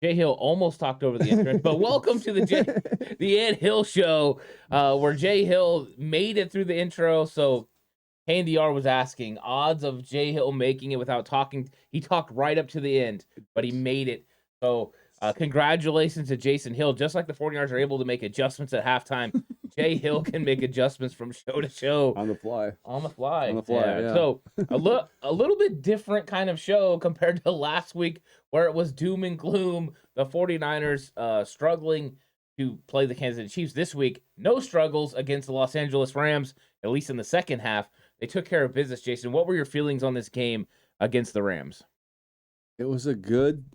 Jay Hill almost talked over the entrance, but welcome to the Ed Hill Show, where Jay Hill made it through the intro. So KNDR was asking odds of Jay Hill making it without talking. He talked right up to the end, but he made it. So congratulations to Jason Hill. Just like the 49ers are able to make adjustments at halftime, Jay Hill can make adjustments from show to show. On the fly. Yeah. So a little bit different kind of show compared to last week where it was doom and gloom. The 49ers struggling to play the Kansas City Chiefs. This week, no struggles against the Los Angeles Rams, at least in the second half. They took care of business. Jason, what were your feelings on this game against the Rams? It was a good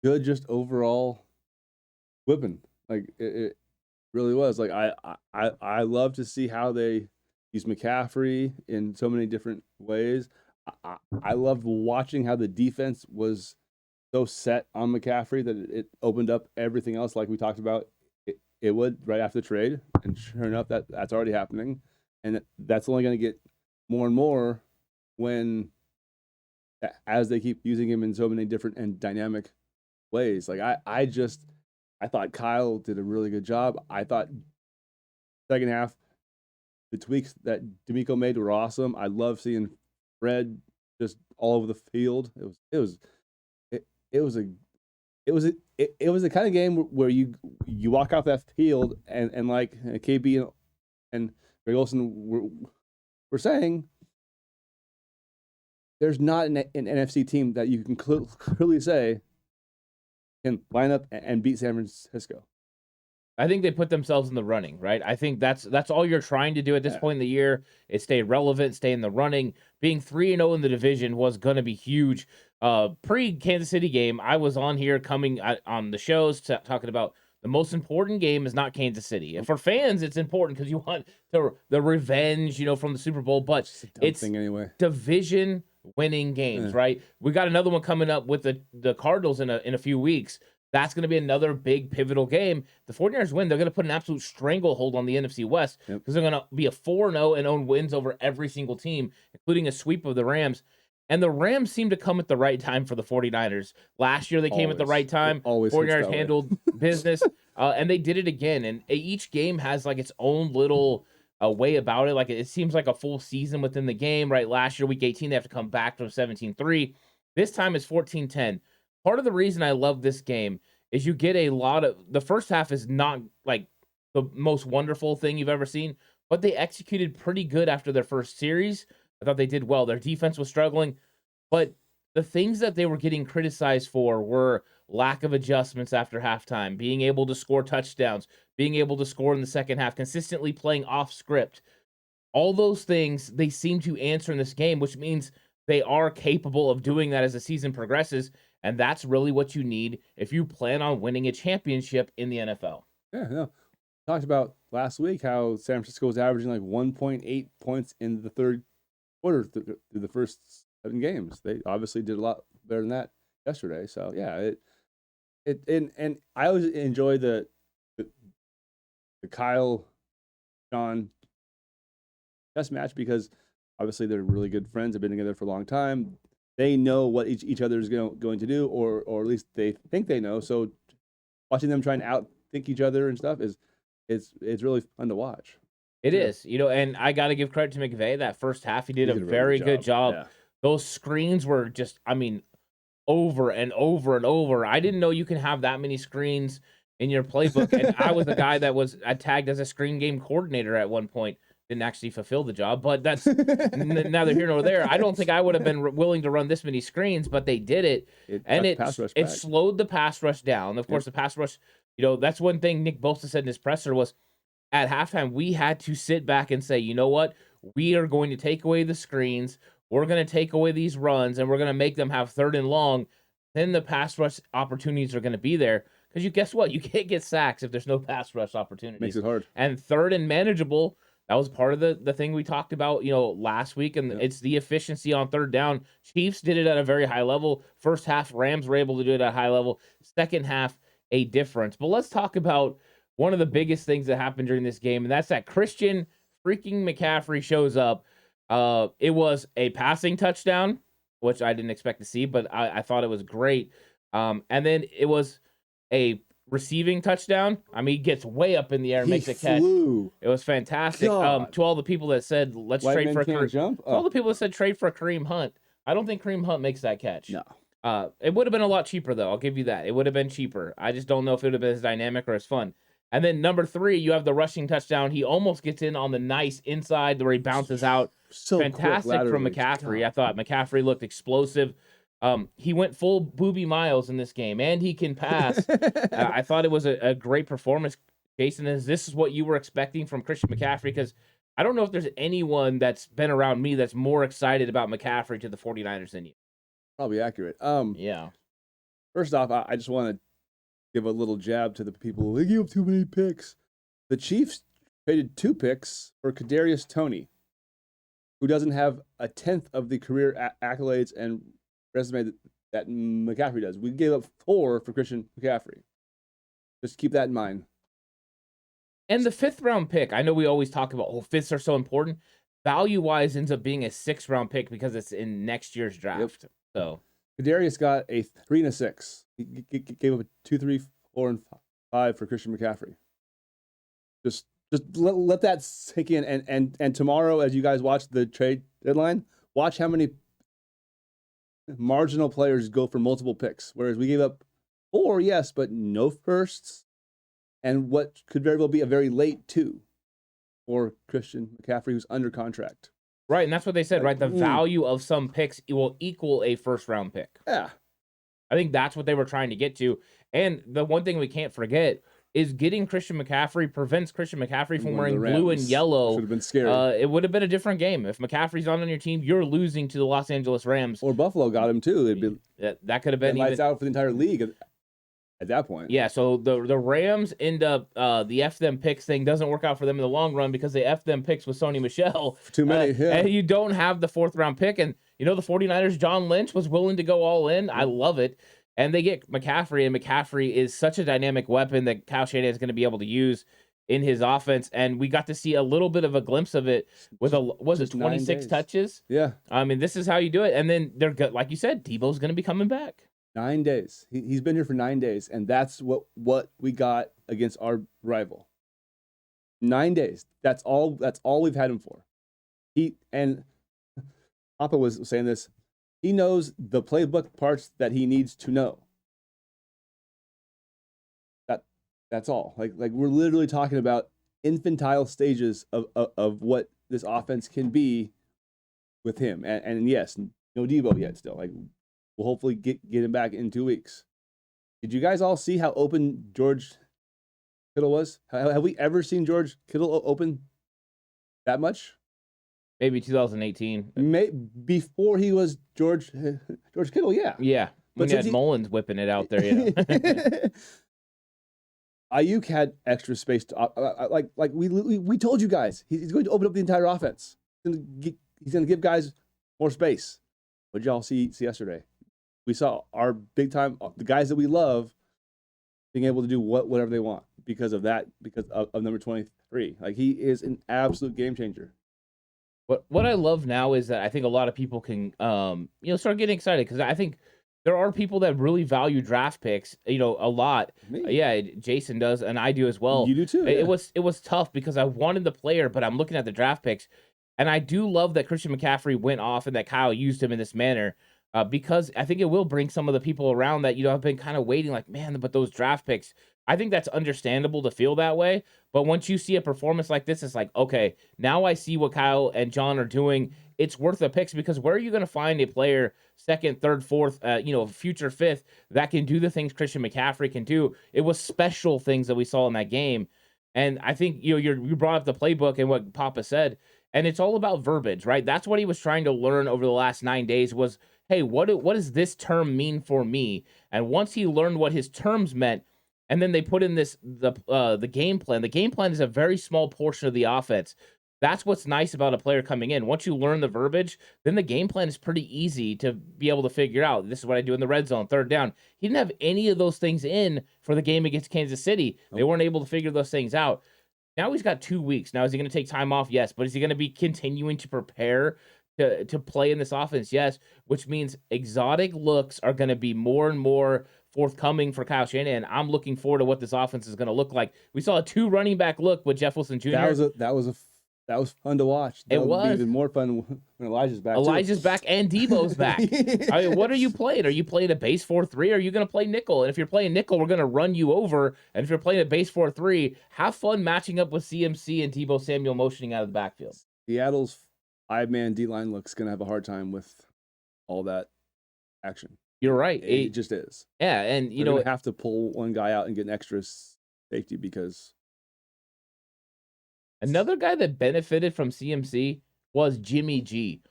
just overall whipping. Like it really was. Like I love to see how they use McCaffrey in so many different ways. I loved watching how the defense was so set on McCaffrey that it opened up everything else, like we talked about it would right after the trade. And sure enough, that's already happening. And that's only going to get more and more as they keep using him in so many different and dynamic ways. Like I thought Kyle did a really good job. I thought second half, the tweaks that D'Amico made were awesome. I love seeing Fred just all over the field. It was the kind of game where you walk off that field and like KB and Greg Olsen were saying, there's not an NFC team that you can clearly say can line up and beat San Francisco. I think they put themselves in the running, right? I think that's all you're trying to do at this point in the year is stay relevant, stay in the running. Being 3-0 in the division was going to be huge. Pre-Kansas City game, I was on here coming on the shows talking about the most important game is not Kansas City. And for fans, it's important because you want the revenge, from the Super Bowl. But it's anyway. Division winning games, right? We got another one coming up with the Cardinals in a few weeks. That's going to be another big pivotal game. The 49ers win. They're going to put an absolute stranglehold on the NFC West because they're going to be a 4-0 and own wins over every single team, including a sweep of the Rams. And the Rams seem to come at the right time for the 49ers. Last year, they came at the right time. 49ers handled business, and they did it again. And each game has like its own little way about it. Like it seems like a full season within the game, right? Last year, week 18, they have to come back from 17-3. This time it's 14-10. Part of the reason I love this game is you get a lot of the first half is not like the most wonderful thing you've ever seen, but they executed pretty good after their first series. I thought they did well. Their defense was struggling, but the things that they were getting criticized for were lack of adjustments after halftime, being able to score touchdowns, being able to score in the second half, consistently playing off script. All those things they seem to answer in this game, which means they are capable of doing that as the season progresses. And that's really what you need if you plan on winning a championship in the NFL. Yeah, no. Talked about last week how San Francisco was averaging like 1.8 points in the third quarter through the first 7 games. They obviously did a lot better than that yesterday. So yeah, and I always enjoy the Kyle Sean chess match because obviously they're really good friends. They've been together for a long time. They know what each other is going to do, or at least they think they know. So watching them try and outthink each other and stuff it's really fun to watch. It is, and I got to give credit to McVay. That first half, he did a very good job. Yeah. Those screens were just, over and over and over. I didn't know you can have that many screens in your playbook. And I was the guy that was tagged as a screen game coordinator at one point. Didn't actually fulfill the job, but that's neither here nor there. I don't think I would have been willing to run this many screens, but they did it. It slowed the pass rush down. Of course, the pass rush, that's one thing Nick Bosa said in his presser was at halftime, we had to sit back and say, you know what? We are going to take away the screens. We're going to take away these runs, and we're going to make them have 3rd and long. Then the pass rush opportunities are going to be there. Because guess what? You can't get sacks if there's no pass rush opportunities. Makes it hard. And 3rd and manageable, that was part of the thing we talked about, last week, and it's the efficiency on 3rd down. Chiefs did it at a very high level. First half, Rams were able to do it at a high level. Second half, a difference. But let's talk about one of the biggest things that happened during this game, and that's that Christian freaking McCaffrey shows up. It was a passing touchdown, which I didn't expect to see, but I thought it was great. And then it was a receiving touchdown. I mean, he gets way up in the air, makes a catch. Flew. It was fantastic. God. To all the people that said, let's White trade men for can't jump? all the people that said trade for Kareem Hunt. I don't think Kareem Hunt makes that catch. No. It would have been a lot cheaper, though. I'll give you that. It would have been cheaper. I just don't know if it would have been as dynamic or as fun. And then number 3, you have the rushing touchdown. He almost gets in on the nice inside where he bounces out. So Fantastic quick, from laterally. McCaffrey. God. I thought McCaffrey looked explosive. He went full Booby Miles in this game, and he can pass. I thought it was a great performance. Jason, is this what you were expecting from Christian McCaffrey? Because I don't know if there's anyone that's been around me that's more excited about McCaffrey to the 49ers than you. Probably accurate. Yeah. First off, I just want to give a little jab to the people. They give up too many picks. The Chiefs traded 2 picks for Kadarius Toney, who doesn't have a 10th of the career accolades and resume that McCaffrey does. We gave up 4 for Christian McCaffrey. Just keep that in mind. And the 5th round pick, I know we always talk about, 5ths are so important. Value-wise, ends up being a 6th round pick because it's in next year's draft. Yep. So Kadarius got a 3 and a 6. He gave up a 2, 3, 4, and 5 for Christian McCaffrey. Just let that sink in. And tomorrow, as you guys watch the trade deadline, watch how many marginal players go for multiple picks. Whereas we gave up 4, yes, but no firsts, and what could very well be a very late 2 for Christian McCaffrey, who's under contract. Right, and that's what they said, right? The value of some picks will equal a first-round pick. Yeah. I think that's what they were trying to get to. And the one thing we can't forget is getting Christian McCaffrey prevents Christian McCaffrey from wearing blue and yellow. Should have been scary. It would have been a different game. If McCaffrey's not on your team, you're losing to the Los Angeles Rams. Or Buffalo got him, too. It'd be, that could have been lights out for the entire league at that point. Yeah, so the Rams end up, the F them picks thing doesn't work out for them in the long run because they F them picks with Sony Michel. Too many, yeah. And you don't have the 4th round pick. And, the 49ers, John Lynch was willing to go all in. I love it. And they get McCaffrey, and McCaffrey is such a dynamic weapon that Kyle Shanahan is going to be able to use in his offense. And we got to see a little bit of a glimpse of it with 26 touches? Yeah. I mean, this is how you do it. And then they're good. Like you said, Debo's going to be coming back. 9 days. He's been here for 9 days, and that's what we got against our rival. 9 days. That's all we've had him for. And Papa was saying this. He knows the playbook parts that he needs to know. That's all. Like we're literally talking about infantile stages of what this offense can be with him. And yes, no Debo yet still. Like we'll hopefully get him back in 2 weeks. Did you guys all see how open George Kittle was? Have we ever seen George Kittle open that much? Maybe 2018. Before he was George Kittle, yeah. Yeah. When you had Mullins whipping it out there, Ayuk had extra space to like we told you guys. He's going to open up the entire offense. He's going to give guys more space. What did y'all see yesterday? We saw our big time, the guys that we love, being able to do whatever they want because of number 23. Like he is an absolute game changer. What I love now is that I think a lot of people can start getting excited because I think there are people that really value draft picks, a lot. Me. Yeah, Jason does, and I do as well. You do too. Yeah. It was tough because I wanted the player, but I'm looking at the draft picks, and I do love that Christian McCaffrey went off and that Kyle used him in this manner. Because I think it will bring some of the people around that, have been kind of waiting like, man, but those draft picks, I think that's understandable to feel that way. But once you see a performance like this, it's like, okay, now I see what Kyle and John are doing. It's worth the picks because where are you going to find a player, 2nd, 3rd, 4th, future 5th that can do the things Christian McCaffrey can do? It was special things that we saw in that game. And I think, you brought up the playbook and what Papa said, and it's all about verbiage, right? That's what he was trying to learn over the last 9 days was, hey, what does this term mean for me? And once he learned what his terms meant, and then they put in the game plan. The game plan is a very small portion of the offense. That's what's nice about a player coming in. Once you learn the verbiage, then the game plan is pretty easy to be able to figure out. This is what I do in the red zone, 3rd down. He didn't have any of those things in for the game against Kansas City. They weren't able to figure those things out. Now he's got 2 weeks. Now, is he going to take time off? Yes. But is he going to be continuing to prepare to play in this offense? Yes. Which means exotic looks are going to be more and more forthcoming for Kyle Shanahan. I'm looking forward to what this offense is going to look like. We saw a 2 running back look with Jeff Wilson Jr. That was fun to watch. That would be even more fun when Elijah's back. Elijah's back and Debo's back. I mean, what are you playing? Are you playing a base 4-3? Or are you going to play nickel? And if you're playing nickel, we're going to run you over. And if you're playing a base 4-3, have fun matching up with CMC and Debo Samuel motioning out of the backfield. Seattle's 5-man D-line looks going to have a hard time with all that action. You're right. It just is. Yeah, and you know, have to pull one guy out and get an extra safety because another guy that benefited from CMC was Jimmy G.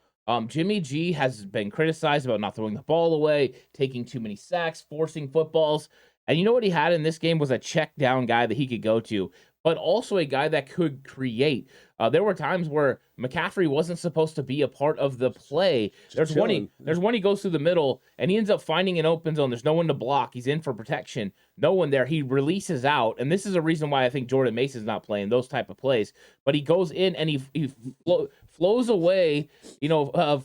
Jimmy G has been criticized about not throwing the ball away, taking too many sacks, forcing footballs. And you know what he had in this game was a check down guy that he could go to, but also a guy that could create. There were times where McCaffrey wasn't supposed to be a part of the play. There's one he goes through the middle, and he ends up finding an open zone. There's no one to block. He's in for protection. No one there. He releases out, and this is a reason why I think Jordan Mason's not playing those type of plays. But he goes in, and he flows away,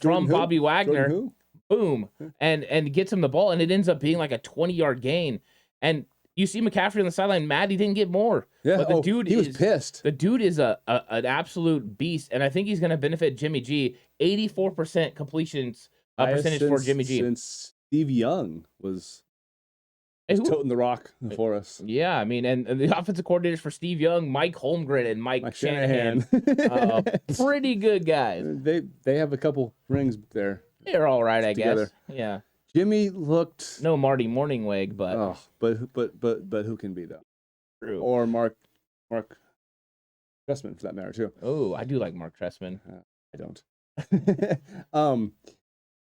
from Bobby Wagner. Boom, and gets him the ball, and it ends up being like a 20-yard gain. And you see McCaffrey on the sideline mad he didn't get more. Yeah, but he was pissed. The dude is an absolute beast, and I think he's going to benefit Jimmy G. 84% completions percentage for Jimmy G. Since Steve Young was toting the rock for us. Yeah, I mean, and the offensive coordinators for Steve Young, Mike Holmgren and Mike Shanahan. Pretty good guys. They have a couple rings there. They're all right, I guess. Yeah. Jimmy looked no Marty Morningweg, but but who can be though? True. Or Mark Trestman for that matter too. Oh, I do like Mark Trestman. I don't.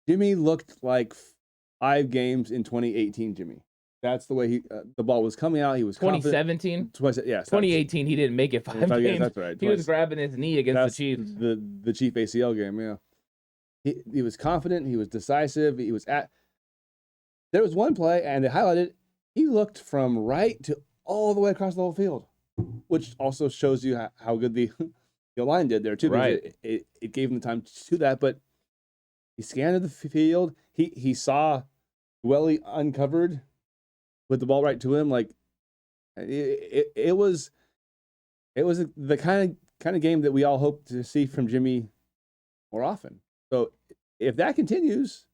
Jimmy looked like 5 games in 2018. Jimmy, that's the way the ball was coming out. He was 2017. 2018. He didn't make it 5 games. That's right. He was grabbing his knee against the Chiefs. The Chief ACL game. Yeah. He was confident. He was decisive. He was at. There was one play, and they highlighted, he looked from right to all the way across the whole field, which also shows you how good the line did there, too. Right. It gave him the time to do that, but he scanned the field. He saw Dwelly uncovered with the ball right to him. Like, it was the kind of game that we all hope to see from Jimmy more often. So if that continues,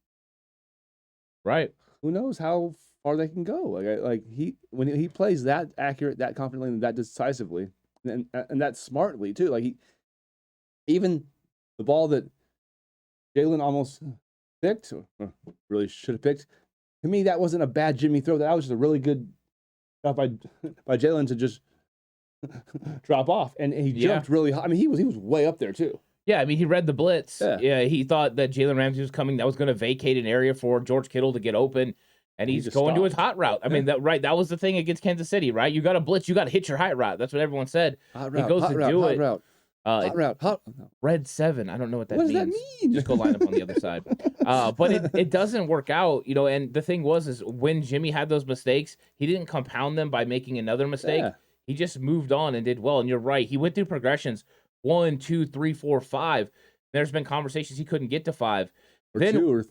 right. Who knows how far they can go? When he plays that accurate, that confidently, and that decisively, and that smartly too. Like even the ball that Jalen almost picked, or really should have picked. To me, that wasn't a bad Jimmy throw. That was just a really good shot by Jalen to just drop off, and he jumped really high. I mean, he was way up there too. Yeah, I mean, he read the blitz. Yeah, he thought that Jalen Ramsey was coming. That was going to vacate an area for George Kittle to get open, and he's going to his hot route. I mean, that was the thing against Kansas City, right? You got to blitz. You got to hit your hot route. That's what everyone said. Hot route, he goes hot to route, do hot it. Route. Hot route. Red 7. I don't know what that means. What does that mean? Just go line up on the other side. But it doesn't work out, and the thing is when Jimmy had those mistakes, he didn't compound them by making another mistake. Yeah. He just moved on and did well. And you're right. He went through progressions 1, 2, 3, 4, 5. There's been conversations he couldn't get to 5. Or 2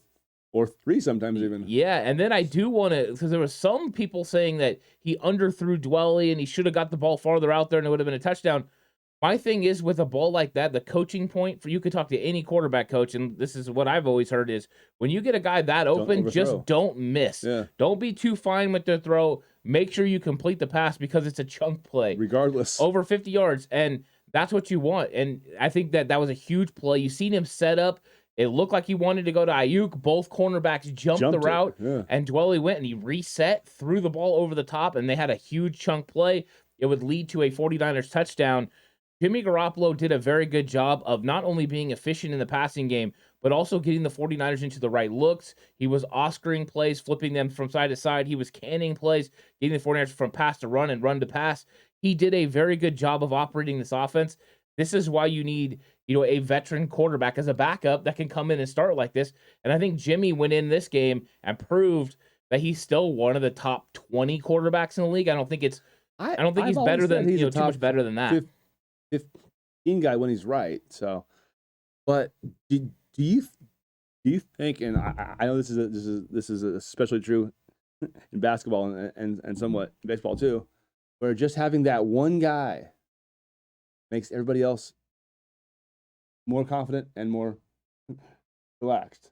or 3 sometimes even. Yeah, and then I do want to, because there were some people saying that he underthrew Dwelly and he should have got the ball farther out there and it would have been a touchdown. My thing is with a ball like that, the coaching point, you could talk to any quarterback coach, and this is what I've always heard is when you get a guy that open, just don't miss. Yeah. Don't be too fine with the throw. Make sure you complete the pass because it's a chunk play. Regardless. Over 50 yards, and that's what you want. And I think that was a huge play. You seen him set up. It looked like he wanted to go to Ayuk. Both cornerbacks jumped the route, and Dwelly went, and he reset, threw the ball over the top, and they had a huge chunk play. It would lead to a 49ers touchdown. Jimmy Garoppolo did a very good job of not only being efficient in the passing game, but also getting the 49ers into the right looks. He was Oscaring plays, flipping them from side to side. He was canning plays, getting the 49ers from pass to run and run to pass. He did a very good job of operating this offense. This is why you need, a veteran quarterback as a backup that can come in and start like this. And I think Jimmy went in this game and proved that he's still one of the top 20 quarterbacks in the league. I don't think he's better than, too much better than that. 15 guy when he's right. So, but do you think? And I know this is especially true in basketball and somewhat in baseball too, where just having that one guy makes everybody else more confident and more relaxed.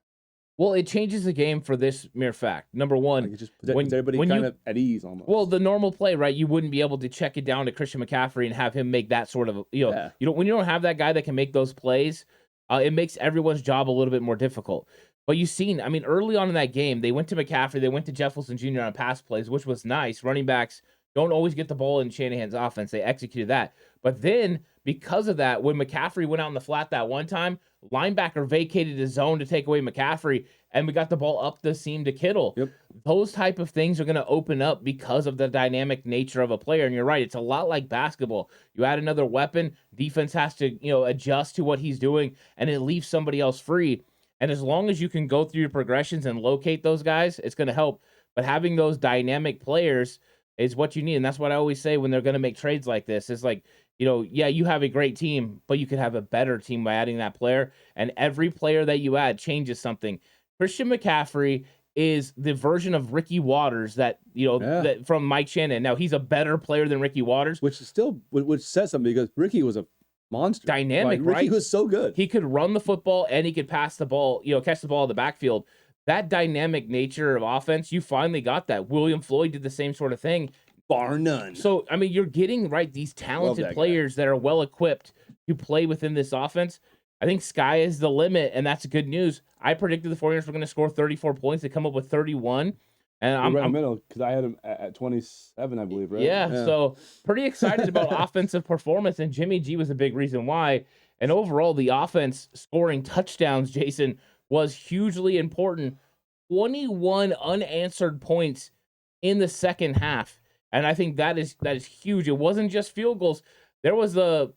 Well, it changes the game for this mere fact. Number one, Like it just puts everybody kind of at ease almost. Well, the normal play, right? You wouldn't be able to check it down to Christian McCaffrey and have him make that sort of, Yeah. when you don't have that guy that can make those plays, it makes everyone's job a little bit more difficult. But you've seen, I mean, early on in that game, they went to McCaffrey, they went to Jeff Wilson Jr. on pass plays, which was nice. Running backs don't always get the ball in Shanahan's offense. They executed that. But then, because of that, when McCaffrey went out in the flat that one time, linebacker vacated his zone to take away McCaffrey, and we got the ball up the seam to Kittle. Yep. Those type of things are going to open up because of the dynamic nature of a player. And you're right, it's a lot like basketball. You add another weapon, defense has to, adjust to what he's doing, and it leaves somebody else free. And as long as you can go through your progressions and locate those guys, it's going to help. But having those dynamic players is what you need. And that's what I always say when they're going to make trades like this. It's like, you have a great team, but you could have a better team by adding that player. And every player that you add changes something. Christian McCaffrey is the version of Ricky Waters that from Mike Shannon. Now, he's a better player than Ricky Waters. Which says something because Ricky was a monster. Dynamic, Ricky right? was so good. He could run the football and he could pass the ball, catch the ball in the backfield. That dynamic nature of offense, you finally got that. William Floyd did the same sort of thing. Bar none. So, I mean, you're getting, right, these talented players that are well-equipped to play within this offense. I think sky is the limit, and that's good news. I predicted the 49ers were going to score 34 points. They come up with 31. And I'm right in the middle because I had him at 27, I believe, right? Yeah, so pretty excited about offensive performance, and Jimmy G was a big reason why. And overall, the offense scoring touchdowns, Jason, was hugely important. 21 unanswered points in the second half. And I think that is huge. It wasn't just field goals. There was the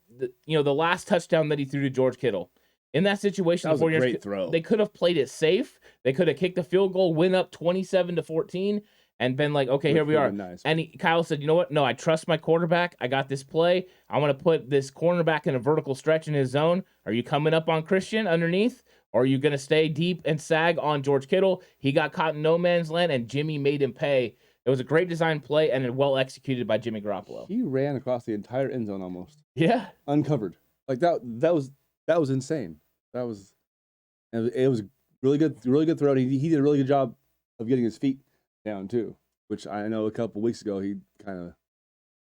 last touchdown that he threw to George Kittle. In that situation, that was a great throw. They could have played it safe. They could have kicked the field goal, win up 27-14, and been like, okay, here we are. Nice. And Kyle said, you know what? No, I trust my quarterback. I got this play. I want to put this cornerback in a vertical stretch in his zone. Are you coming up on Christian underneath? Or are you going to stay deep and sag on George Kittle? He got caught in no man's land, and Jimmy made him pay. It was a great design play and well executed by Jimmy Garoppolo. He ran across the entire end zone almost. Yeah. Uncovered. Like that was insane. It was really good throw. He did a really good job of getting his feet down too, which I know a couple weeks ago he kind of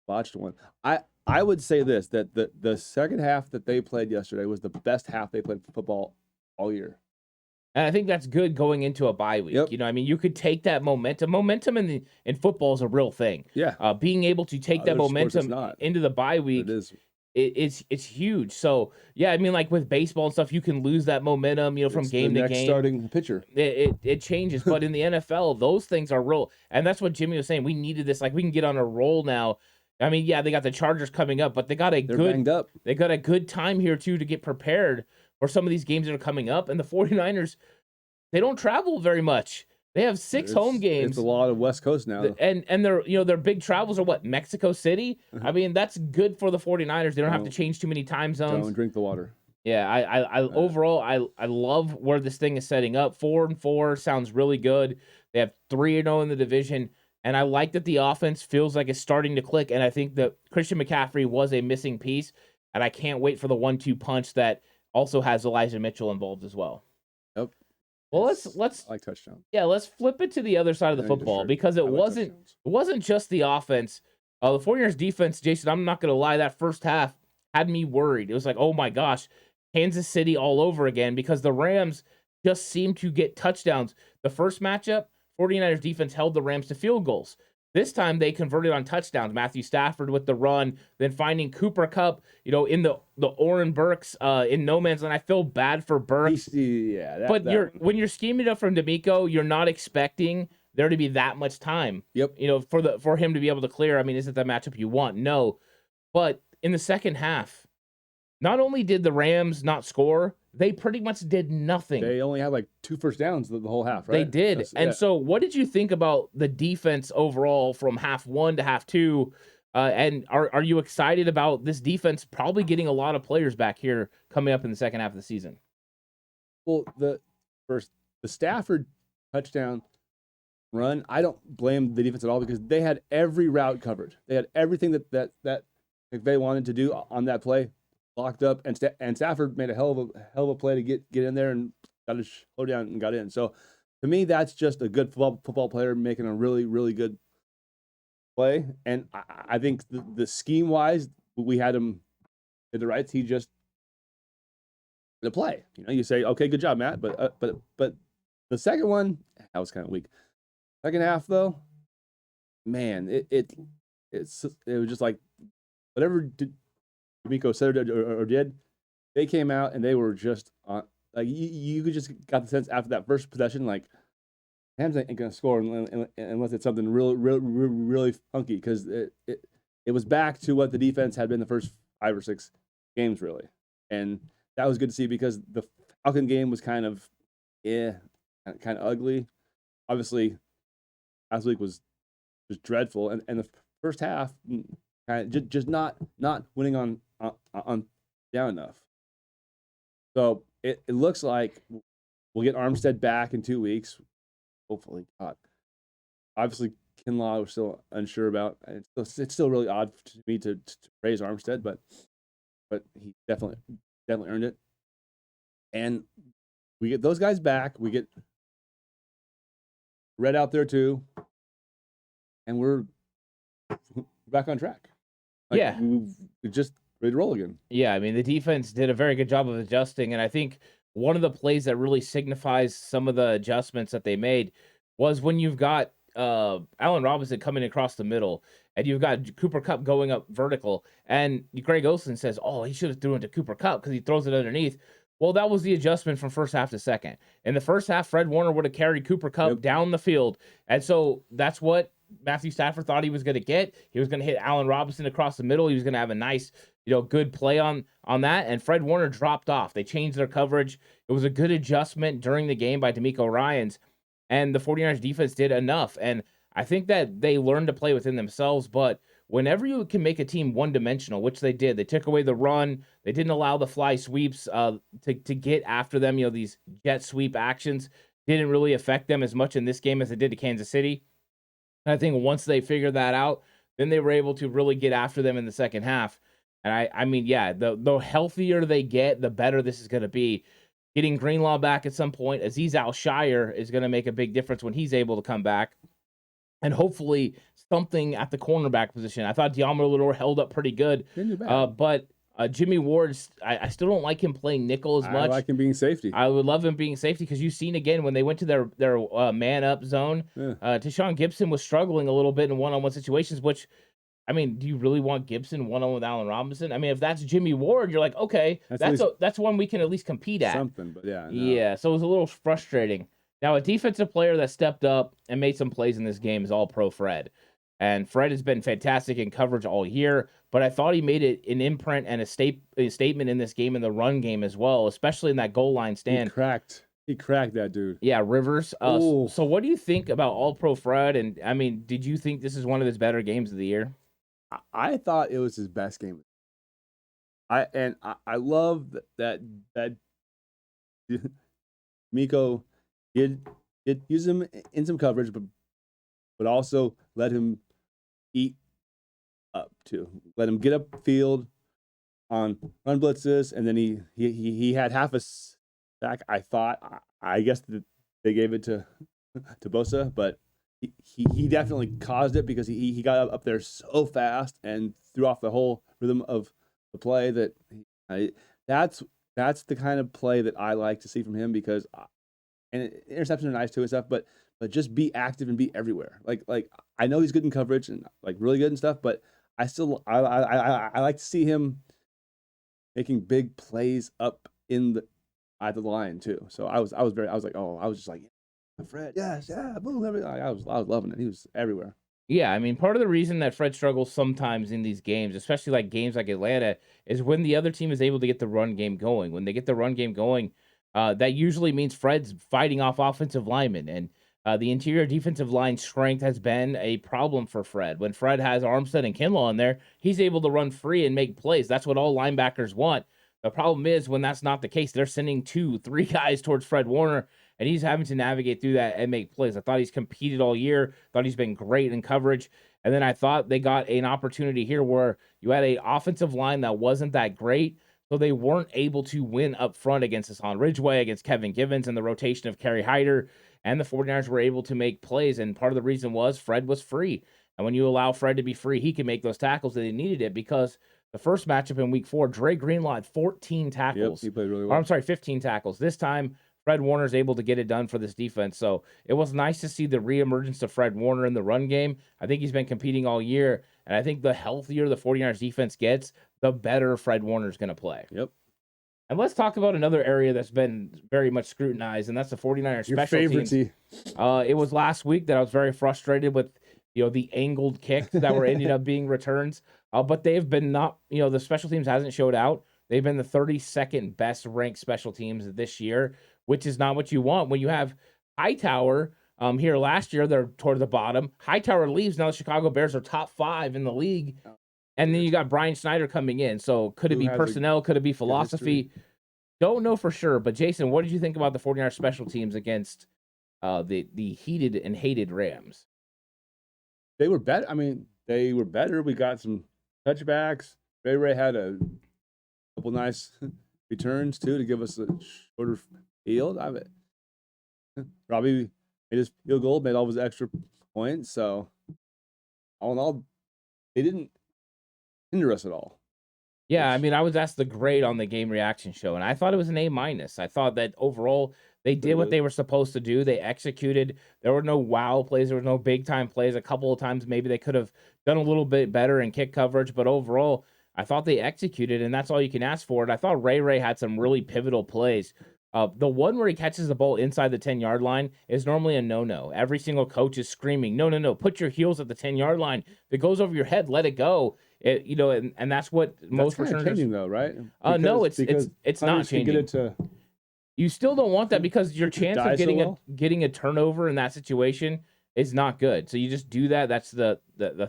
botched one. I would say this, that the second half that they played yesterday was the best half they played football all year. And I think that's good going into a bye week. Yep. I mean, you could take that momentum. Momentum in football is a real thing. Yeah. Being able to take that momentum into the bye week, it's huge. So, yeah, I mean, like with baseball and stuff, you can lose that momentum, from game to game. Starting pitcher. It changes. But in the NFL, those things are real. And that's what Jimmy was saying. We needed this. Like, we can get on a roll now. I mean, yeah, they got the Chargers coming up, but they're banged up. They got a good time here, too, to get prepared for some of these games that are coming up. And the 49ers, they don't travel very much. They have 6 home games. It's a lot of West Coast now. And their big travels are what? Mexico City? I mean, that's good for the 49ers. They don't have to change too many time zones. Don't drink the water. Yeah, I overall I love where this thing is setting up. 4-4 sounds really good. They have 3-0 in the division. And I like that the offense feels like it's starting to click. And I think that Christian McCaffrey was a missing piece. And I can't wait for the 1-2 punch that also has Elijah Mitchell involved as well. Yep. Well, let's I like touchdown. Yeah, let's flip it to the other side of the football because it wasn't just the offense. The 49ers defense, Jason, I'm not going to lie, that first half had me worried. It was like, oh my gosh, Kansas City all over again because the Rams just seemed to get touchdowns. The first matchup, 49ers defense held the Rams to field goals. This time they converted on touchdowns. Matthew Stafford with the run, then finding Cooper Kupp, in the Oren Burks in no man's land. I feel bad for Burks. When you're scheming up from D'Amico, you're not expecting there to be that much time. Yep. For him to be able to clear. I mean, is it the matchup you want? No. But in the second half, not only did the Rams not score, they pretty much did nothing. They only had like 2 first downs the whole half, right? They did. So what did you think about the defense overall from half 1 to half 2? And are you excited about this defense probably getting a lot of players back here coming up in the second half of the season? Well, the Stafford touchdown run. I don't blame the defense at all because they had every route covered. They had everything that McVay wanted to do on that play locked up, and Stafford made a hell of a play to get in there and got his slow down and got in. So to me, that's just a good football player making a really, really good play. And I think the scheme wise, we had him did the rights. He just the play. You say, okay, good job, Matt. But the second one, that was kind of weak. Second half though, man, it was just like whatever D'Amico said or did, they came out and they were just like you could just got the sense after that first possession, like Rams ain't gonna score unless it's something really funky, because it was back to what the defense had been the first 5 or 6 games really, and that was good to see because the Falcon game was kind of ugly. Obviously, last week was just dreadful, and the first half kind of just not winning on down enough. So it looks like we'll get Armstead back in 2 weeks. Hopefully, God. Obviously, Kinlaw we're still unsure about. It's still really odd to me to praise Armstead, but he definitely earned it. And we get those guys back. We get Red out there too, and we're back on track. We just ready to roll again. Yeah, I mean, the defense did a very good job of adjusting, and I think one of the plays that really signifies some of the adjustments that they made was when you've got Allen Robinson coming across the middle, and you've got Cooper Kupp going up vertical, and Greg Olsen says, oh, he should have thrown it to Cooper Kupp because he throws it underneath. Well, that was the adjustment from first half to second. In the first half, Fred Warner would have carried Cooper Kupp down the field, and so that's what Matthew Stafford thought he was going to get. He was going to hit Allen Robinson across the middle. He was going to have a nice, good play on that. And Fred Warner dropped off. They changed their coverage. It was a good adjustment during the game by D'Amico Ryans. And the 49ers defense did enough. And I think that they learned to play within themselves. But whenever you can make a team one-dimensional, which they did, they took away the run. They didn't allow the fly sweeps to get after them. These jet sweep actions didn't really affect them as much in this game as it did to Kansas City. And I think once they figured that out, then they were able to really get after them in the second half. And I mean, yeah, the healthier they get, the better this is going to be. Getting Greenlaw back at some point, Azeez Al-Shire is going to make a big difference when he's able to come back. And hopefully something at the cornerback position. I thought Deommodore Lenoir held up pretty good. But Jimmy Ward, I still don't like him playing nickel as much. I like him being safety. I would love him being safety because you've seen again when they went to their man-up zone, Tashawn Gibson was struggling a little bit in one-on-one situations, which, I mean, do you really want Gibson one-on-one with Allen Robinson? I mean, if that's Jimmy Ward, you're like, okay, that's one we can at least compete at. Something, but yeah. No. Yeah, so it was a little frustrating. Now, a defensive player that stepped up and made some plays in this game is All-Pro Fred. And Fred has been fantastic in coverage all year, but I thought he made it an imprint and a statement in this game, in the run game as well, especially in that goal line stand. He cracked that dude. Yeah, Rivers. So what do you think about All-Pro Fred? And, I mean, did you think this is one of his better games of the year? I thought it was his best game. I love that Miko did use him in some coverage, but also let him eat up too. Let him get up field on run blitzes, and then he had half a sack. I guess they gave it to Bosa, but he definitely caused it because he got up there so fast and threw off the whole rhythm of the play. That's the kind of play that I like to see from him, because and interceptions are nice too and stuff, but just be active and be everywhere. Like I know he's good in coverage and like really good and stuff, but I like to see him making big plays up at the line too. So I was just like, Fred, yes, yeah, boom, everything. I was loving it. He was everywhere. Yeah, I mean, part of the reason that Fred struggles sometimes in these games, especially like games like Atlanta, is when the other team is able to get the run game going. When they get the run game going, that usually means Fred's fighting off offensive linemen, and the interior defensive line strength has been a problem for Fred. When Fred has Armstead and Kinlaw in there, he's able to run free and make plays. That's what all linebackers want. The problem is when that's not the case, they're sending 2-3 guys towards Fred Warner, and he's having to navigate through that and make plays. I thought he's competed all year, thought he's been great in coverage. And then I thought they got an opportunity here where you had an offensive line that wasn't that great, so they weren't able to win up front against Hassan Ridgeway, against Kevin Givens, and the rotation of Kerry Hyder. And the 49ers were able to make plays, and part of the reason was Fred was free. And when you allow Fred to be free, he can make those tackles, and they needed it because the first matchup in week 4, Dre Greenlaw had 14 tackles. Yep, he played really Or, well. I'm sorry, 15 tackles. This time, Fred Warner's able to get it done for this defense. So it was nice to see the reemergence of Fred Warner in the run game. I think he's been competing all year, and I think the healthier the 49ers defense gets, the better Fred Warner's going to play. Yep. And let's talk about another area that's been very much scrutinized, and that's the 49ers Your special favorite teams. It was last week that I was very frustrated with, the angled kicks that were ended up being returns. But they've been not, the special teams hasn't showed out. They've been the 32nd best ranked special teams this year, which is not what you want. When you have Hightower here last year, they're toward the bottom. Hightower leaves. Now the Chicago Bears are top 5 in the league. And then you got Brian Schneider coming in. So could it be personnel? Could it be philosophy? Don't know for sure. But Jason, what did you think about the 49ers special teams against the heated and hated Rams? They were better. I mean, they were better. We got some touchbacks. Ray had a couple nice returns too to give us a shorter field. Robbie made his field goal, made all his extra points. So all in all, they didn't hinder us at all. Yeah, I mean, I was asked the grade on the game reaction show, and I thought it was an A-. I thought that overall they did what they were supposed to do. They executed. There were no wow plays. There were no big-time plays. A couple of times maybe they could have done a little bit better in kick coverage, but overall, I thought they executed, and that's all you can ask for. And I thought Ray had some really pivotal plays. The one where he catches the ball inside the 10-yard line is normally a no-no. Every single coach is screaming, no, put your heels at the 10-yard line. If it goes over your head, let it go. And that's what most returners changing though, right? No, it's not changing. You still don't want that because your chance of getting a turnover in that situation is not good. So you just do that. That's the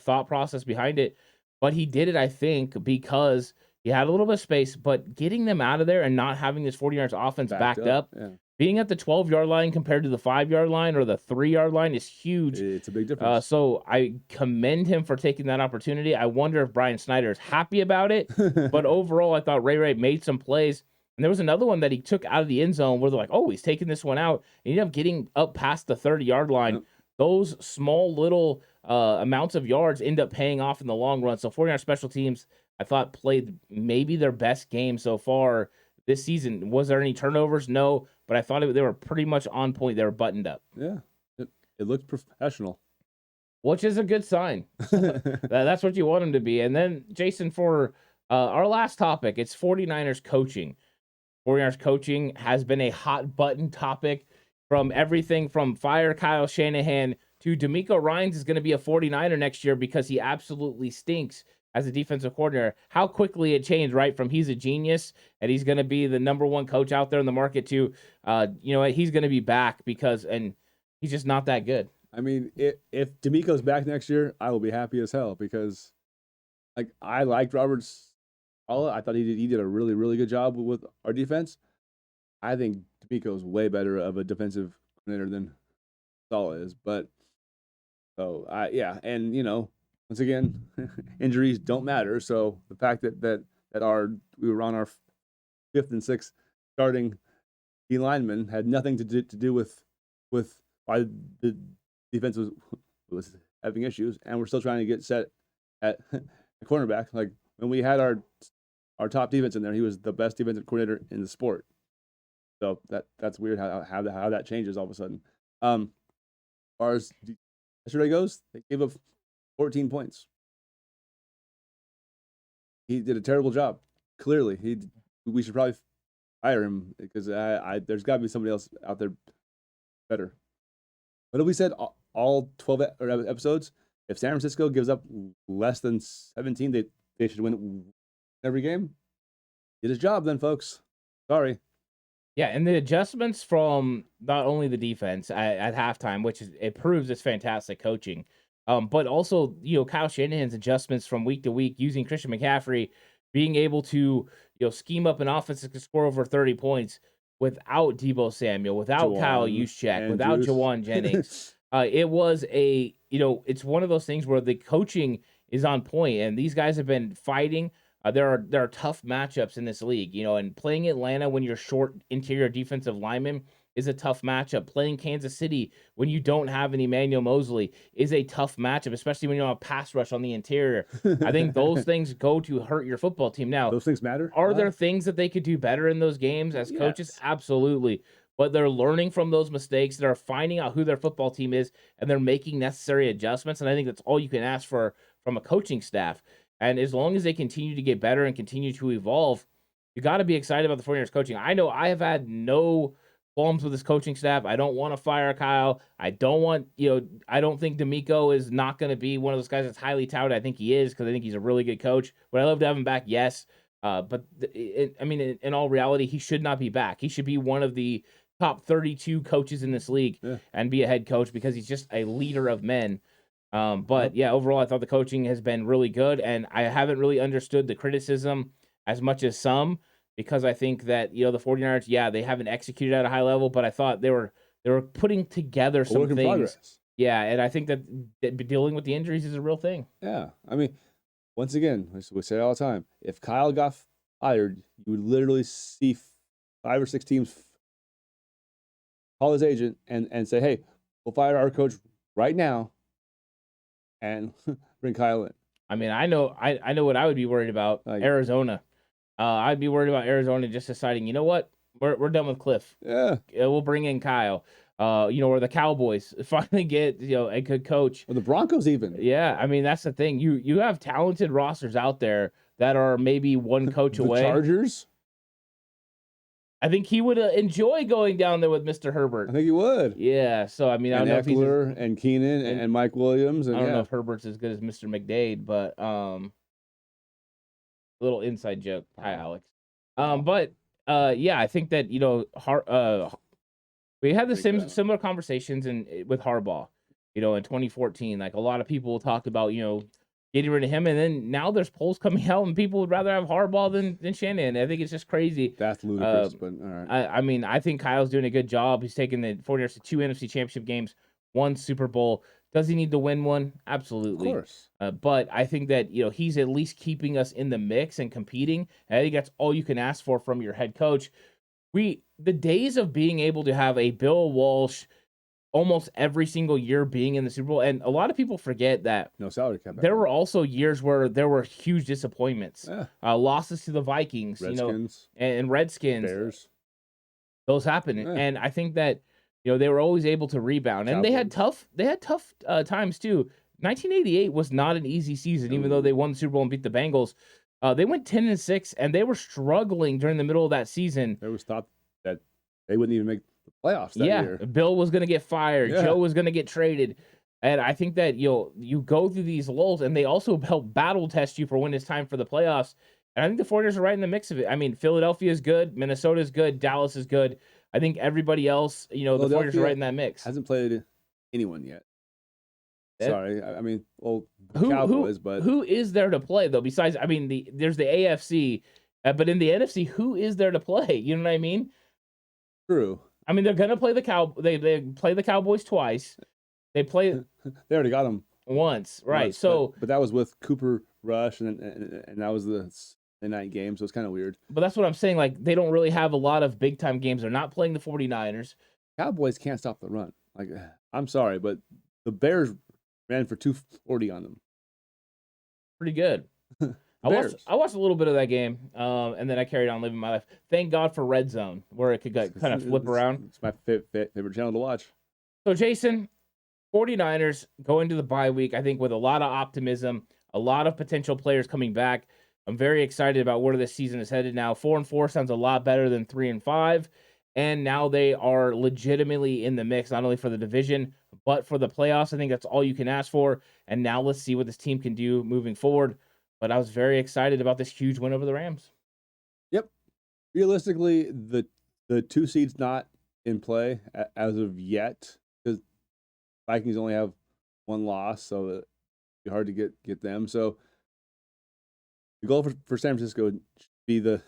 thought process behind it. But he did it, I think, because he had a little bit of space, but getting them out of there and not having this 49ers offense backed up. Yeah. Being at the 12-yard line compared to the 5-yard line or the 3-yard line is huge. It's a big difference. So I commend him for taking that opportunity. I wonder if Brian Schneider is happy about it. But overall, I thought Ray made some plays. And there was another one that he took out of the end zone where they're like, oh, he's taking this one out. And he ended up getting up past the 30-yard line. Yep. Those small little amounts of yards end up paying off in the long run. So 49ers special teams, I thought, played maybe their best game so far this season. Was there any turnovers? No. But I thought they were pretty much on point. They were buttoned up. Yeah, it looked professional. Which is a good sign. That's what you want them to be. And then, Jason, for our last topic, it's 49ers coaching. 49ers coaching has been a hot-button topic from everything from fire Kyle Shanahan to DeMeco Ryans is going to be a 49er next year because he absolutely stinks as a defensive coordinator. How quickly it changed, right? From he's a genius and he's going to be the number one coach out there in the market to, he's going to be back and he's just not that good. I mean, if DeMeco's back next year, I will be happy as hell because, I liked Roberts. I thought he did a really, really good job with our defense. I think DeMeco's way better of a defensive coordinator than Saleh is. But and once again, injuries don't matter. So the fact that we were on our 5th and 6th starting D linemen had nothing to do with why the defense was having issues, and we're still trying to get set at the cornerback. Like when we had our top defense in there, he was the best defensive coordinator in the sport. So that's weird how that changes all of a sudden. As far as yesterday goes, they gave up 14 points. He did a terrible job. Clearly, we should probably fire him because there's got to be somebody else out there better. What have we said all 12 episodes? If San Francisco gives up less than 17, they should win every game. Did his job then, folks. Sorry. Yeah, and the adjustments from not only the defense at halftime, which it proves it's fantastic coaching, but also Kyle Shanahan's adjustments from week to week using Christian McCaffrey, being able to scheme up an offense that can score over 30 points. without Debo Samuel, without Kyle Juwan Juszczyk, without Andrews. Jawan Jennings. It was it's one of those things where the coaching is on point, and these guys have been fighting. There are tough matchups in this league, and playing Atlanta when you're short interior defensive linemen is a tough matchup. Playing Kansas City when you don't have an Emmanuel Mosley is a tough matchup, especially when you don't have pass rush on the interior. I think those things go to hurt your football team. Now, those things matter. are there things that they could do better in those games as coaches? Yes. Absolutely. But they're learning from those mistakes. They're finding out who their football team is, and they're making necessary adjustments. And I think that's all you can ask for from a coaching staff. And as long as they continue to get better and continue to evolve, you got to be excited about the 49ers coaching. I know I have had no qualms with this coaching staff. I don't want to fire Kyle. I don't think D'Amico is not going to be one of those guys that's highly touted. I think he is, because I think he's a really good coach. Would I love to have him back? Yes. But in all reality, he should not be back. He should be one of the top 32 coaches in this league and be a head coach, because he's just a leader of men. But overall, I thought the coaching has been really good, and I haven't really understood the criticism as much as some, because I think that, the 49ers, they haven't executed at a high level, but I thought they were putting together some things. Progress. Yeah, and I think that dealing with the injuries is a real thing. Yeah. I mean, once again, we say it all the time, if Kyle got fired, you would literally see 5 or 6 teams call his agent and say, hey, we'll fire our coach right now and bring Kyle in. I mean, I know what I would be worried about. Arizona. I'd be worried about Arizona just deciding, you know what, we're done with Cliff. Yeah, we'll bring in Kyle. Or the Cowboys finally get a good coach. Or the Broncos even. Yeah, I mean, that's the thing. You have talented rosters out there that are maybe one coach away. The Chargers. I think he would enjoy going down there with Mr. Herbert. I think he would. Yeah. So I mean, I don't know if he's and Keenan and Mike Williams. And I don't know if Herbert's as good as Mr. McDade, but little inside joke. Hi, Alex. I think that we had the similar conversations with Harbaugh, in 2014. Like, a lot of people talked about, getting rid of him, and then now there's polls coming out, and people would rather have Harbaugh than Shanahan. I think it's just crazy. That's ludicrous, but all right. I mean, I think Kyle's doing a good job. He's taken the 49ers to 2 NFC Championship games, 1 Super Bowl. Does he need to win one? Absolutely. Of course. But I think that, he's at least keeping us in the mix and competing. And I think that's all you can ask for from your head coach. The days of being able to have a Bill Walsh almost every single year being in the Super Bowl, and a lot of people forget that no salary cap. There were also years where there were huge disappointments. Losses to the Vikings, Redskins, and Redskins. Bears. Those happened. And I think that they were always able to rebound, and Cowboys. they had tough times too. 1988 was not an easy season, even though they won the Super Bowl and beat the Bengals. They went 10-6, and they were struggling during the middle of that season. There was thought that they wouldn't even make the playoffs that year. Bill was going to get fired. Yeah. Joe was going to get traded. And I think that you go through these lulls, and they also help battle test you for when it's time for the playoffs. And I think the 49ers are right in the mix of it. I mean, Philadelphia is good. Minnesota is good. Dallas is good. I think everybody else, the 49ers are right in that mix. Hasn't played anyone yet. Sorry. I mean, Cowboys, but who is there to play, though? Besides, I mean, there's the AFC, but in the NFC, who is there to play? You know what I mean? True. I mean, they're gonna play they play the Cowboys twice. They already got them once, right? Once, but that was with Cooper Rush, and that was the night game, so it's kind of weird. But that's what I'm saying. Like, they don't really have a lot of big time games. They're not playing the 49ers. Cowboys can't stop the run. Like, I'm sorry, but the Bears ran for 240 on them. Pretty good. I watched a little bit of that game, and then I carried on living my life. Thank God for Red Zone, where it could kind of flip around. It's my favorite channel to watch. So, Jason, 49ers go into the bye week, I think, with a lot of optimism, a lot of potential players coming back. I'm very excited about where this season is headed now. 4-4 sounds a lot better than 3-5, and now they are legitimately in the mix, not only for the division, but for the playoffs. I think that's all you can ask for, and now let's see what this team can do moving forward. But I was very excited about this huge win over the Rams. Yep. Realistically, the 2 seeds not in play as of yet, because Vikings only have 1 loss, so it'd be hard to get them. So the goal for San Francisco would be the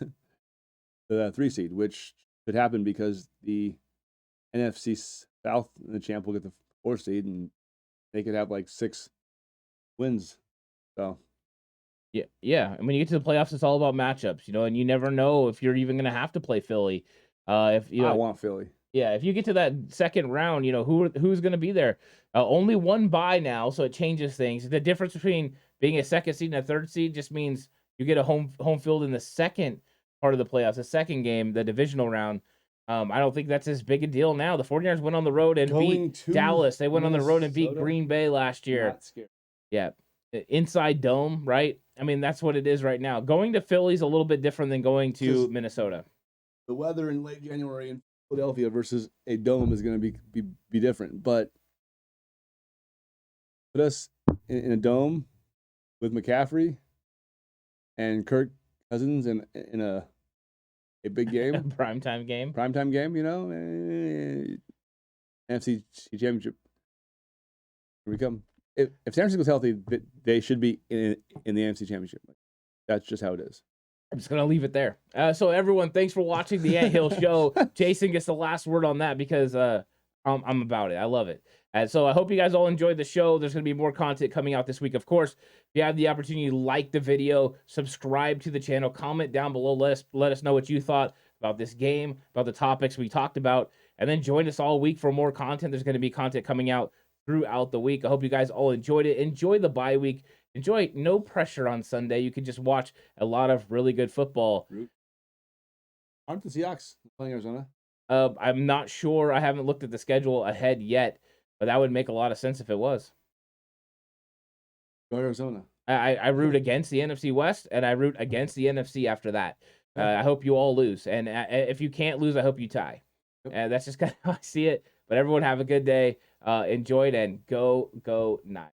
3 seed, which could happen because the NFC South and the champ will get the 4 seed, and they could have like 6 wins. So yeah. And when you get to the playoffs, it's all about matchups, and you never know if you're even going to have to play Philly. If I want Philly. Yeah, if you get to that second round, who's going to be there? Only one bye now, so it changes things. The difference between being a second seed and a third seed just means you get a home field in the second part of the playoffs, the second game, the divisional round. I don't think that's as big a deal now. The 49ers went on the road and beat Dallas. They went on the road and beat Green Bay last year. Not scared. Yeah. Inside dome, right? I mean, that's what it is right now. Going to Philly's a little bit different than going to Minnesota. The weather in late January in Philadelphia versus a dome is going to be different. But put us in a dome with McCaffrey and Kirk Cousins in a big game. Primetime game. Primetime game, NFC Championship. Here we come. If San Francisco's healthy, they should be in the NFC Championship. That's just how it is. I'm just going to leave it there. So everyone, thanks for watching the Ant Hill Show. Jason gets the last word on that because I'm about it. I love it. And so I hope you guys all enjoyed the show. There's going to be more content coming out this week. Of course, if you have the opportunity, like the video, subscribe to the channel, comment down below. Let us know what you thought about this game, about the topics we talked about, and then join us all week for more content. There's going to be content coming out throughout the week. I hope you guys all enjoyed it. Enjoy the bye week. Enjoy no pressure on Sunday. You can just watch a lot of really good football. Aren't the Seahawks playing Arizona? I'm not sure. I haven't looked at the schedule ahead yet, but that would make a lot of sense if it was. Go Arizona. I root against the NFC West, and I root against the NFC after that. I hope you all lose. And if you can't lose, I hope you tie. That's just kind of how I see it. But everyone have a good day. Enjoy it, and go Niners.